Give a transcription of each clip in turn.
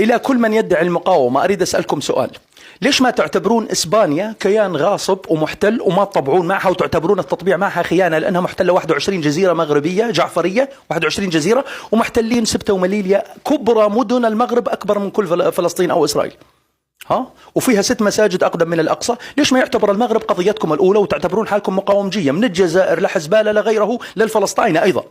إلى كل من يدعي المقاومة أريد أسألكم سؤال: ليش ما تعتبرون إسبانيا كيان غاصب ومحتل وما تطبعون معها وتعتبرون التطبيع معها خيانة، لأنها محتلة 21 جزيرة مغربية جعفرية، 21 جزيرة، ومحتلين سبتة ومليليا، كبرى مدن المغرب أكبر من كل فلسطين أو إسرائيل، وفيها 6 مساجد أقدم من الأقصى. ليش ما يعتبر المغرب قضيتكم الأولى وتعتبرون حالكم مقاومجية من الجزائر لحزبالة لغيره للفلسطينيين أيضا؟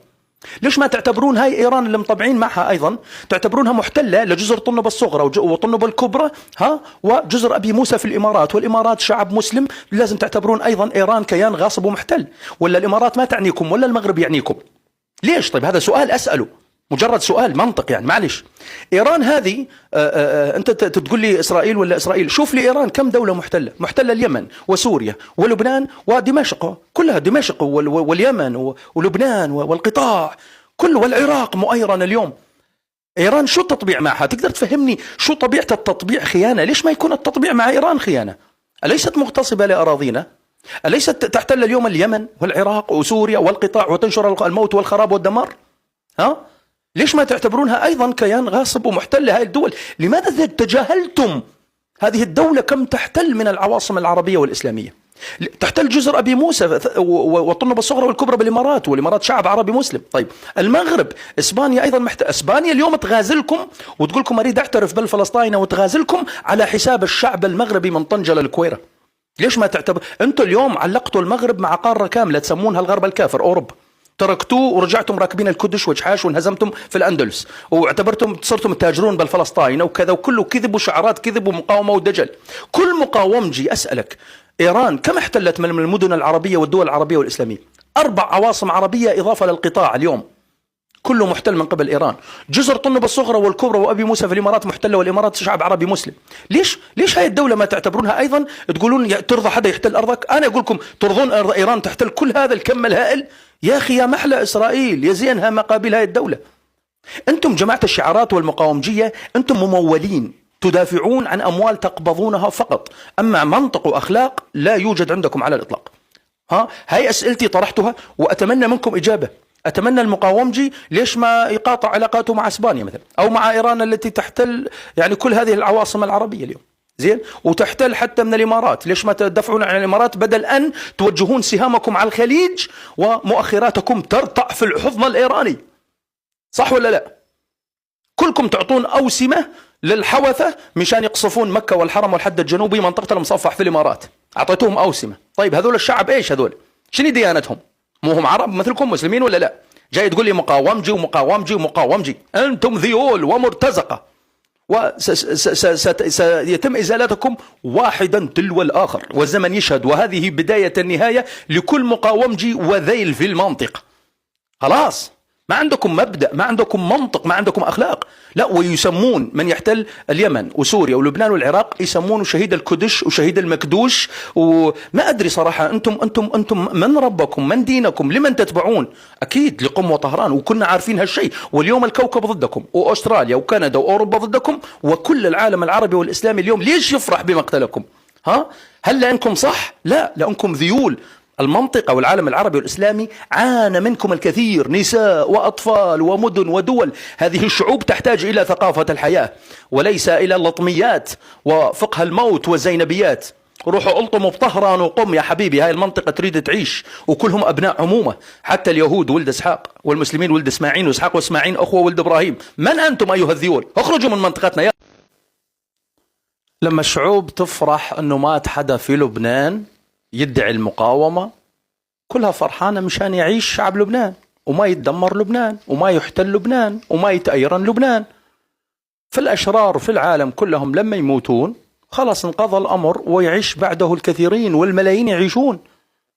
ليش ما تعتبرون هاي إيران اللي مطبعين معها أيضا تعتبرونها محتلة لجزر طنب الصغرى وطنب الكبرى وجزر أبي موسى في الإمارات، والإمارات شعب مسلم، لازم تعتبرون أيضا إيران كيان غاصب ومحتل؟ ولا الإمارات ما تعنيكم ولا المغرب يعنيكم؟ ليش؟ طيب هذا سؤال أسأله، مجرد سؤال منطق يعني. معلش، إيران هذه أنت تقول لي إسرائيل ولا إسرائيل؟ شوف لي إيران كم دولة محتلة اليمن وسوريا ولبنان ودمشق، كلها دمشق واليمن ولبنان والقطاع كله والعراق مؤيرا اليوم. إيران شو التطبيع معها؟ تقدر تفهمني شو طبيعة التطبيع خيانة؟ ليش ما يكون التطبيع مع إيران خيانة؟ أليست مغتصبة لأراضينا؟ أليست تحتل اليوم اليمن والعراق وسوريا والقطاع وتنشر الموت والخراب والدمار؟ ليش ما تعتبرونها أيضا كيان غاصب ومحتل هذه الدول؟ لماذا تجاهلتم هذه الدولة؟ كم تحتل من العواصم العربية والإسلامية؟ تحتل جزر أبي موسى والطنب الصغرى والكبرى بالإمارات، والإمارات شعب عربي مسلم. طيب المغرب، إسبانيا أيضا إسبانيا اليوم تغازلكم وتقول لكم أريد أعترف بالفلسطينيين، وتغازلكم على حساب الشعب المغربي من طنجة للكويرة. ليش ما تعتبر؟ أنتم اليوم علقتوا المغرب مع قارة كاملة تسمونها الغرب الكافر، أوروبا، تركتوه ورجعتم راكبين الكدش وجحاش وانهزمتم في الأندلس، واعتبرتم صرتم تاجرون بالفلسطين وكذا، وكله كذب وشعارات كذب ومقاومة ودجل. كل مقاومجي أسألك، إيران كم احتلت من المدن العربية والدول العربية والإسلامية؟ 4 عواصم عربية إضافة للقطاع اليوم كله محتل من قبل إيران. جزر طنب الصغرى والكبرى وأبي موسى في الإمارات محتلة، والإمارات شعب عربي مسلم. ليش هاي الدولة ما تعتبرونها أيضا تقولون ترضى حدا يحتل أرضك؟ أنا أقول لكم ترضون إيران تحتل كل هذا الكم الهائل؟ يا أخي يا محلى إسرائيل، يا زينها مقابل هاي الدولة. أنتم جماعة الشعارات والمقاومجية أنتم ممولين تدافعون عن أموال تقبضونها فقط، أما منطق وأخلاق لا يوجد عندكم على الإطلاق. هاي أسئلتي طرحتها وأتمنى منكم إجابة. أتمنى المقاومجي ليش ما يقاطع علاقاته مع إسبانيا مثلا، أو مع إيران التي تحتل يعني كل هذه العواصم العربية اليوم، زين، وتحتل حتى من الإمارات. ليش ما تدافعون عن الإمارات بدل أن توجهون سهامكم على الخليج ومؤخراتكم ترتع في الحضن الإيراني؟ صح ولا لا؟ كلكم تعطون أوسمة للحوثة مشان يقصفون مكة والحرم والحد الجنوبي منطقة المصفح في الإمارات، أعطيتهم أوسمة. طيب هذول الشعب إيش هذول؟ شنو ديانتهم؟ مو هم عرب مثلكم مسلمين ولا لا؟ جاي تقول لي مقاومجي ومقاومجي ومقاومجي؟ أنتم ذيول ومرتزقة، وسيتم إزالتكم واحدا تلو الآخر، والزمن يشهد، وهذه بداية النهاية لكل مقاومجي وذيل في المنطقة. خلاص، ما عندكم مبدأ، ما عندكم منطق، ما عندكم أخلاق. لا، ويسمون من يحتل اليمن وسوريا ولبنان والعراق يسمونه شهيد الكدش وشهيد المكدوش، وما أدري صراحة أنتم من ربكم؟ من دينكم؟ لمن تتبعون؟ أكيد لقم وطهران، وكنا عارفين هالشيء. واليوم الكوكب ضدكم، وأستراليا وكندا وأوروبا ضدكم، وكل العالم العربي والإسلامي اليوم ليش يفرح بمقتلكم؟ هل لأنكم صح؟ لا، لأنكم ذيول. المنطقة والعالم العربي والإسلامي عانى منكم الكثير، نساء وأطفال ومدن ودول. هذه الشعوب تحتاج إلى ثقافة الحياة وليس إلى اللطميات وفقه الموت والزينبيات. روحوا ألطموا بطهران وقم يا حبيبي، هاي المنطقة تريد تعيش، وكلهم أبناء عمومة، حتى اليهود ولد إسحاق، والمسلمين ولد إسماعيل، وإسحاق وإسماعيل أخوة ولد إبراهيم. من أنتم أيها الذيول؟ اخرجوا من منطقتنا يا. لما الشعوب تفرح أنه مات حدا في لبنان يدعي المقاومة، كلها فرحانة مشان يعيش شعب لبنان، وما يتدمر لبنان، وما يحتل لبنان، وما يتأيرن لبنان. فالأشرار في العالم كلهم لما يموتون خلاص انقضى الأمر، ويعيش بعده الكثيرين والملايين يعيشون.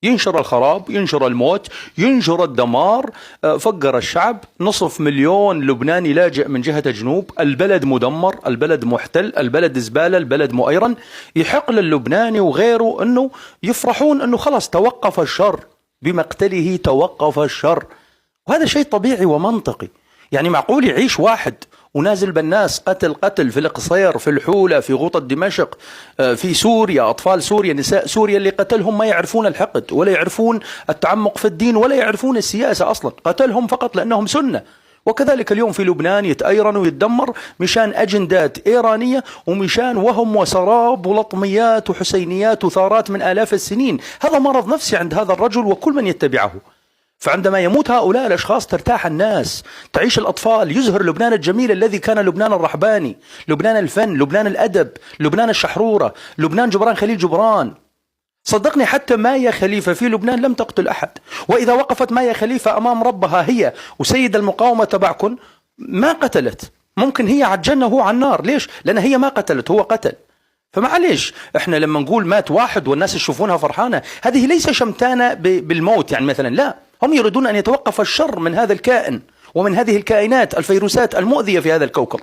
ينشر الخراب، ينشر الموت، ينشر الدمار، فقر الشعب. 500,000 لبناني لاجئ من جهة الجنوب، البلد مدمر، البلد محتل، البلد زبالة، البلد مؤيرن. يحق للبناني وغيره أنه يفرحون أنه خلاص توقف الشر، بمقتله توقف الشر، وهذا شيء طبيعي ومنطقي. يعني معقول يعيش واحد ونازل بالناس قتل في القصير، في الحولة، في غوطة دمشق، في سوريا، أطفال سوريا، نساء سوريا اللي قتلهم ما يعرفون الحقد ولا يعرفون التعمق في الدين ولا يعرفون السياسة أصلا، قتلهم فقط لأنهم سنة، وكذلك اليوم في لبنان يتأيرن ويتدمر مشان أجندات إيرانية ومشان وهم وسراب ولطميات وحسينيات وثارات من آلاف السنين. هذا مرض نفسي عند هذا الرجل وكل من يتبعه. فعندما يموت هؤلاء الأشخاص ترتاح الناس، تعيش الأطفال، يزهر لبنان الجميل الذي كان لبنان الرحباني، لبنان الفن، لبنان الأدب، لبنان الشحرورة، لبنان جبران خليل جبران. صدقني حتى مايا خليفة في لبنان لم تقتل أحد، وإذا وقفت مايا خليفة أمام ربها هي وسيد المقاومة تبعكم ما قتلت، ممكن هي على الجنة وهو على النار. ليش؟ لأن هي ما قتلت، هو قتل. فمعليش احنا لما نقول مات واحد والناس يشوفونها فرحانة، هذه ليس شمتانة بالموت يعني مثلا، لا، هم يريدون أن يتوقف الشر من هذا الكائن ومن هذه الكائنات الفيروسات المؤذية في هذا الكوكب.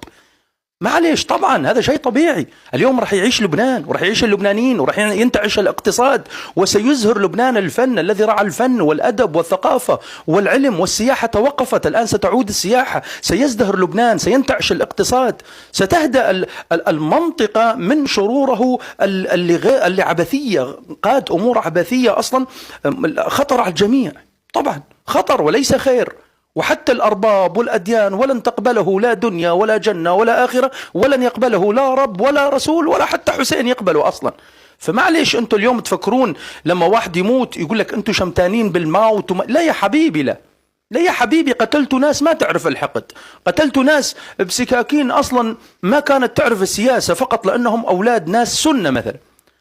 معليش طبعا هذا شيء طبيعي. اليوم رح يعيش لبنان ورح يعيش اللبنانيين ورح ينتعش الاقتصاد، وسيزهر لبنان الفن الذي رعى الفن والأدب والثقافة والعلم، والسياحة توقفت، الآن ستعود السياحة، سيزدهر لبنان، سينتعش الاقتصاد، ستهدأ المنطقة من شروره اللي عبثية، قاد أمور عبثية أصلا خطر على الجميع، طبعا خطر وليس خير. وحتى الأرباب والأديان ولن تقبله لا دنيا ولا جنة ولا آخرة، ولن يقبله لا رب ولا رسول ولا حتى حسين يقبله أصلا. فمعليش أنتوا اليوم تفكرون لما واحد يموت يقول لك أنتوا شمتانين بالموت لا يا حبيبي، لا يا حبيبي، قتلتوا ناس ما تعرف الحقد، قتلتوا ناس بسكاكين أصلا ما كانت تعرف السياسة، فقط لأنهم أولاد ناس سنة مثلا.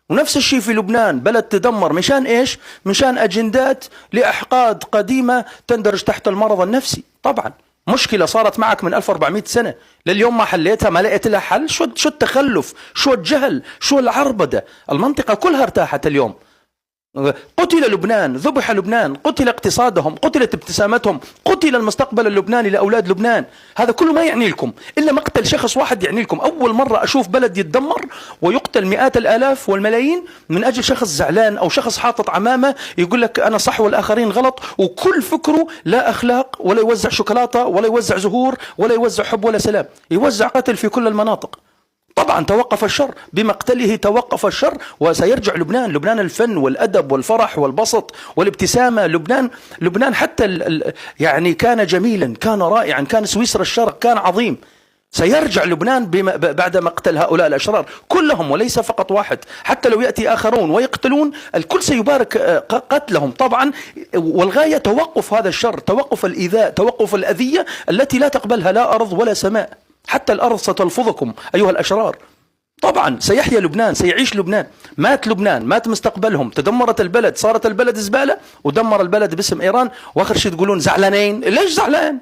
ونفس الشيء في لبنان، بلد تدمر مشان إيش؟ مشان أجندات لأحقاد قديمة تندرج تحت المرض النفسي. طبعا مشكلة صارت معك من 1400 سنة لليوم ما حليتها، ما لقيت لها حل. شو التخلف، شو الجهل، شو العربدة. المنطقة كلها ارتاحت اليوم. قتل لبنان، ذبح لبنان، قتل اقتصادهم، قتلت ابتسامتهم، قتل المستقبل اللبناني لأولاد لبنان. هذا كله ما يعني لكم إلا مقتل شخص واحد يعني لكم. أول مرة أشوف بلد يتدمر ويقتل مئات الآلاف والملايين من أجل شخص زعلان أو شخص حاطط عمامة يقول لك أنا صح والآخرين غلط، وكل فكره لا أخلاق، ولا يوزع شوكولاتة ولا يوزع زهور ولا يوزع حب ولا سلام، يوزع قتل في كل المناطق. طبعا توقف الشر بمقتله، توقف الشر وسيرجع لبنان، لبنان الفن والأدب والفرح والبسط والابتسامة. لبنان حتى يعني كان جميلا، كان رائعا، كان سويسرا الشرق، كان عظيم. سيرجع لبنان بعد مقتل هؤلاء الأشرار كلهم وليس فقط واحد. حتى لو يأتي آخرون ويقتلون الكل سيبارك قتلهم طبعا، والغاية توقف هذا الشر، توقف الإيذاء، توقف الأذية التي لا تقبلها لا أرض ولا سماء. حتى الأرض ستلفظكم أيها الأشرار. طبعا سيحيا لبنان، سيعيش لبنان. مات لبنان، مات مستقبلهم، تدمرت البلد، صارت البلد زبالة ودمر البلد باسم إيران. وآخر شيء تقولون زعلانين. ليش زعلان؟